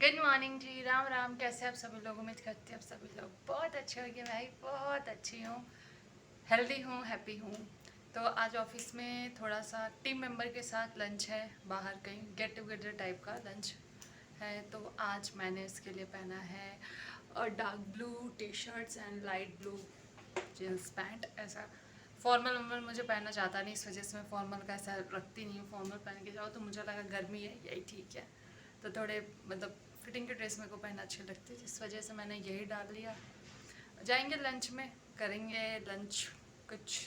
Good morning जी, राम राम। कैसे आप सभी लोग? उम्मीद करते हैं आप सभी लोग बहुत अच्छे होंगे। मैं बहुत अच्छी हूँ, हेल्दी हूँ, हैप्पी हूँ। तो आज ऑफिस में थोड़ा सा टीम मेंबर के साथ लंच है, बाहर कहीं गेट टुगेदर टाइप का लंच है। तो आज मैंने इसके लिए पहना है dark blue T shirts and light blue jeans pant. ऐसा फॉर्मल वॉर्मल मुझे पहनना चाहता नहीं, इस वजह से मैं फॉर्मल का ऐसा रखती नहीं हूँ। फॉर्मल पहन के जाओ तो मुझे लगा गर्मी है, यही ठीक है। तो थोड़े मतलब फिटिंग के ड्रेस मेरे को पहनना अच्छी लगती है, जिस वजह से मैंने यही डाल लिया। जाएंगे लंच में, करेंगे लंच। कुछ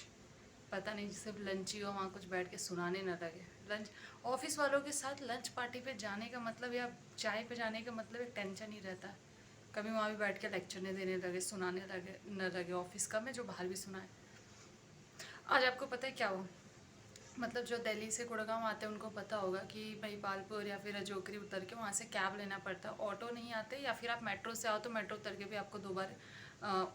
पता नहीं, सिर्फ लंच ही हो, वहाँ कुछ बैठ के सुनाने ना लगे। लंच ऑफिस वालों के साथ लंच पार्टी पे जाने का मतलब या चाय पे जाने का मतलब एक टेंशन ही रहता है। कभी वहाँ भी बैठ के लेक्चर नहीं देने लगे, सुनाने लगे न लगे ऑफिस का, मैं जो बाहर भी सुनाए। आज आपको पता है क्या हो, मतलब जो दिल्ली से गुड़गांव आते हैं उनको पता होगा कि महिपालपुर या फिर अजोकरी उतर के वहाँ से कैब लेना पड़ता है। ऑटो नहीं आते, या फिर आप मेट्रो से आओ तो मेट्रो उतर के भी आपको 2 बार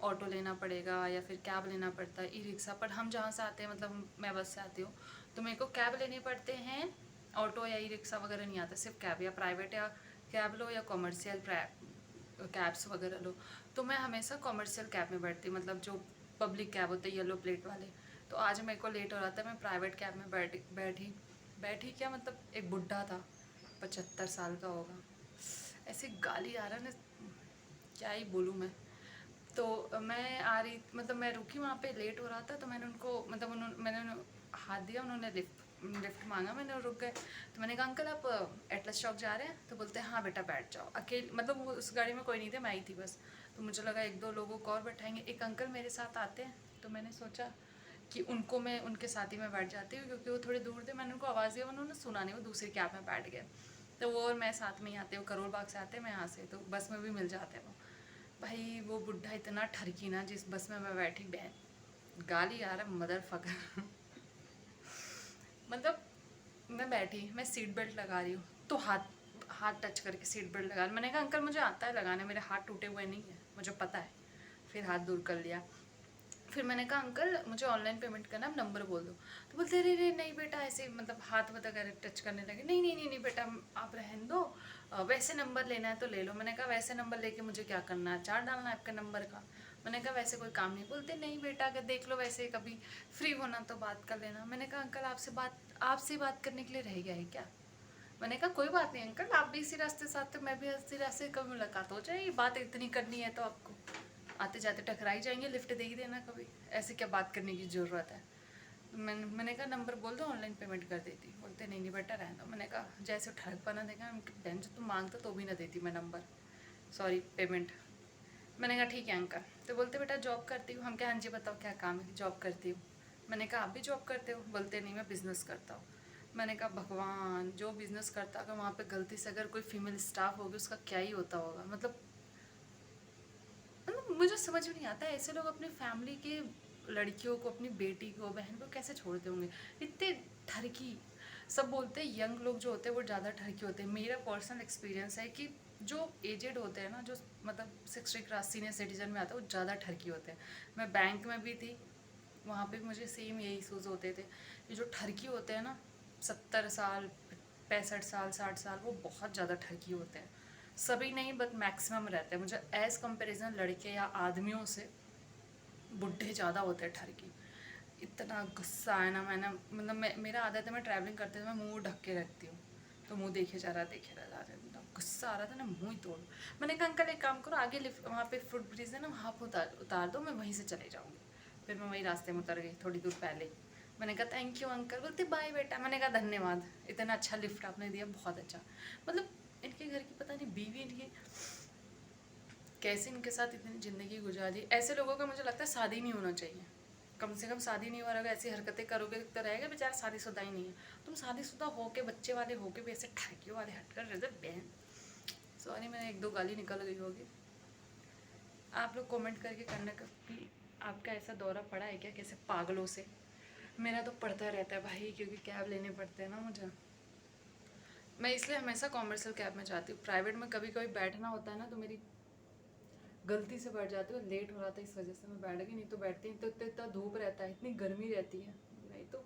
ऑटो लेना पड़ेगा या फिर कैब लेना पड़ता है, ई रिक्शा। पर हम जहाँ से आते हैं, मतलब मैं बस से आती हूँ, तो मेरे को कैब लेने पड़ते हैं। ऑटो या ई रिक्शा वगैरह नहीं आता, सिर्फ कैब, या प्राइवेट या कैब लो या कॉमर्शियल कैब्स वगैरह लो। तो मैं हमेशा कॉमर्शियल कैब में बैठती हूँ, मतलब जो पब्लिक कैब होते हैं येलो प्लेट वाले। तो आज मेरे को लेट हो रहा था, मैं प्राइवेट कैब में बैठी बैठी क्या, मतलब एक बुढ़ा था, 75 साल का होगा। ऐसे गाली आ रहा ना, क्या ही बोलूँ मैं। तो मैं आ रही, मतलब मैं रुकी वहाँ पे, लेट हो रहा था, तो मैंने उनको, मतलब मैंने हाथ दिया, उन्होंने लिफ्ट मांगा, मैंने रुक गए। तो मैंने कहा अंकल आप एटलस चौक जा रहे हैं? तो बोलते हैं हाँ बेटा बैठ जाओ। अकेले, मतलब वो उस गाड़ी में कोई नहीं थे, मैं ही थी बस। तो मुझे लगा एक दो लोगों को और बैठाएंगे, एक अंकल मेरे साथ आते हैं, तो मैंने सोचा कि उनको मैं उनके साथ ही मैं बैठ जाती हूँ, क्योंकि वो थोड़े दूर थे। मैंने उनको आवाज़ दिया, उन्होंने सुना नहीं, वो दूसरी कैब में बैठ गए। तो वो और मैं साथ में ही आते, वो करोल बाग से आते हैं, मैं यहाँ से, तो बस में भी मिल जाते हैं वो। भाई वो बुढ़ा इतना ठरकी ना, जिस बस में मैं बैठी, बहन गाली आ रहा मदर फकर। मतलब मैं बैठी, मैं सीट बेल्ट लगा रही हूँ, तो हाथ हाथ टच करके सीट बेल्ट लगा, मैंने कहा अंकल मुझे आता है लगाने, मेरे हाथ टूटे हुए नहीं है, मुझे पता है। फिर हाथ दूर कर लिया। फिर मैंने कहा अंकल मुझे ऑनलाइन पेमेंट करना, आप नंबर बोल दो। तो बोलते अरे रे नहीं बेटा, ऐसे मतलब हाथ वगैरह टच करने लगे। नहीं नहीं नहीं नहीं बेटा, आप रहने दो, वैसे नंबर लेना है तो ले लो। मैंने कहा वैसे नंबर लेके मुझे क्या करना है, चार्ज डालना है आपका नंबर का? मैंने कहा वैसे कोई काम नहीं। बोलते नहीं बेटा, अगर देख लो वैसे कभी फ्री होना तो बात कर लेना। मैंने कहा अंकल आपसे बात करने के लिए रह गया है क्या? मैंने कहा कोई बात नहीं अंकल, आप भी इसी रास्ते से आते हो, मैं भी इसी रास्ते, कभी मुलाकात हो जाएगी। बात इतनी करनी है तो आपको आते जाते टकरा ही जाएंगे, लिफ्ट दे ही देना कभी, ऐसे क्या बात करने की ज़रूरत है। मैंने कहा नंबर बोल दो, ऑनलाइन पेमेंट कर देती। बोलते नहीं नहीं बेटा रहने दो। मैंने कहा जैसे ठगपना देखा, बहन जो तुम मांगता तो भी ना देती मैं नंबर, सॉरी पेमेंट। मैंने कहा ठीक है अंकल। तो बोलते बेटा जॉब करती हूँ? हम क्या, हाँ जी बताओ क्या काम है? जॉब करती हूँ। मैंने कहा आप भी जॉब करते हो? बोलते नहीं मैं बिज़नेस करता हूँ। मैंने कहा भगवान, जो बिज़नेस करता होगा वहाँ पे गलती से अगर कोई फीमेल स्टाफ होगी, उसका क्या ही होता होगा। मतलब मुझे समझ में नहीं आता ऐसे लोग अपनी फैमिली के लड़कियों को, अपनी बेटी को, बहन को कैसे छोड़ते होंगे इतने ठरकी। सब बोलते हैं यंग लोग जो होते हैं वो ज़्यादा ठरकी होते हैं। मेरा पर्सनल एक्सपीरियंस है कि जो एजेड होते हैं ना, जो मतलब 60 क्रॉस सीनियर सिटीजन में आता है, वो ज़्यादा ठरकी होते हैं। मैं बैंक में भी थी, वहाँ पे मुझे सेम यही इशूज़ होते थे। ये जो ठरकी होते हैं ना, 70 साल, 65 साल, 60 साल, वो बहुत ज़्यादा ठरकी होते हैं। सभी नहीं बट मैक्सिमम रहते हैं। मुझे एज़ कंपेरिजन लड़के या आदमियों से बुढ़े ज़्यादा होते हैं ठरकी। इतना गुस्सा है ना, मैंने मतलब मेरा आदत है, मैं ट्रैवलिंग करते हुए मैं मुंह ढक के रखती हूँ। तो मुंह देखे जा रहा, देखे जा रहा, इतना गुस्सा आ रहा था ना, मुंह ही तोड़। मैंने कहा अंकल एक काम करो, आगे लिफ्ट वहाँ पे फुट ब्रिज है ना, वहाँ पर उतार दो, मैं वहीं से चले जाऊँगी। फिर मैं वही रास्ते में उतर गई थोड़ी दूर पहले। मैंने कहा थैंक यू अंकल। बोलते बाय बेटा। मैंने कहा धन्यवाद, इतना अच्छा लिफ्ट आपने दिया, बहुत अच्छा। मतलब इनके घर की पता नहीं बीवी इनकी कैसे इनके साथ इतनी ज़िंदगी गुजारी। ऐसे लोगों का मुझे लगता है शादी नहीं होना चाहिए, कम से कम शादी नहीं हो रहा, ऐसी हरकतें करोगे तो रहेगा बेचारा शादीशुदा ही नहीं है। तुम शादीशुदा होके, बच्चे वाले होके भी ऐसे ठरकियों वाले हटकर रहते बहन। सॉरी मैंने एक दो गाली निकल गई होगी। आप लोग कमेंट करके करना कि आपका ऐसा दौरा पड़ा है क्या, कैसे पागलों से? मेरा तो पड़ता रहता है भाई, क्योंकि कैब लेने पड़ते हैं ना मुझे। मैं इसलिए हमेशा कॉमर्शियल कैब में जाती हूँ। प्राइवेट में कभी कभी बैठना होता है ना, तो मेरी गलती से बैठ जाती हूँ, लेट हो रहा था इस वजह से मैं बैठ गई, नहीं तो बैठती तो इतना धूप रहता है, इतनी गर्मी रहती है, नहीं तो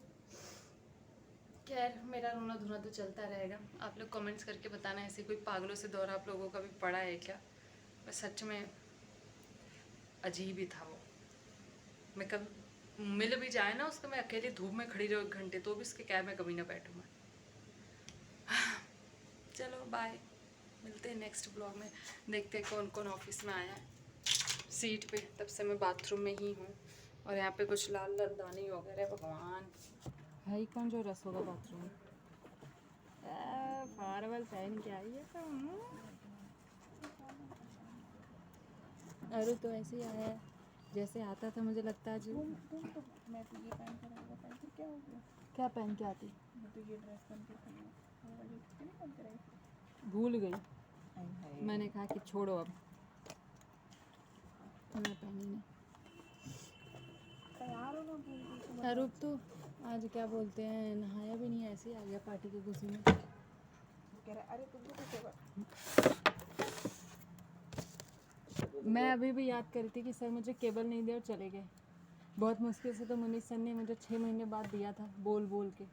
खैर मेरा रोना धोना तो चलता रहेगा। आप लोग कमेंट्स करके बताना ऐसे कोई पागलों से दौरा आप लोगों का भी पड़ा है क्या। बस सच में अजीब ही था वो। मैं कभी मिल भी जाए ना उसको, मैं अकेली धूप में खड़ी रहूँ 1 घंटे तो भी उसके कैब में कभी ना बैठूँ मैं। चलो बाय, मिलते हैं नेक्स्ट ब्लॉग में। देखते हैं कौन कौन ऑफिस में आया है सीट पे। तब से मैं बाथरूम में ही हूँ और यहाँ पे कुछ लाल लाल दाने वगैरह। भगवान भाई कौन जो रस होगा बाथरूम में। फारवल पहन के आई है तो अरे तो ऐसे ही आया है जैसे आता था। मुझे लगता है जी मैं तो ये पहन कर आऊँगा, पहन के क्या हो गया? क्या पहन के आती, मैं तो ये ड्रेस पहन के खड़ी हूँ, वो वाली क्यों नहीं पहन के रही? भूल गई। हाय हाय। मैंने कहा कि छोड़ो अब, मैं पहनी नहीं। तैयार हो ना, भूल गई तो बताओ। अरूप तो आज क्या बोलते हैं नहाया भी नहीं, ऐसे ही आ गया पार्टी की खुशी में। कह रहा अरे तुमको कुछ होगा। मैं अभी भी याद करी थी कि सर मुझे केबल नहीं दिया और चले गए। बहुत मुश्किल से तो मुनीष सर ने मुझे 6 महीने बाद दिया था बोल बोल के।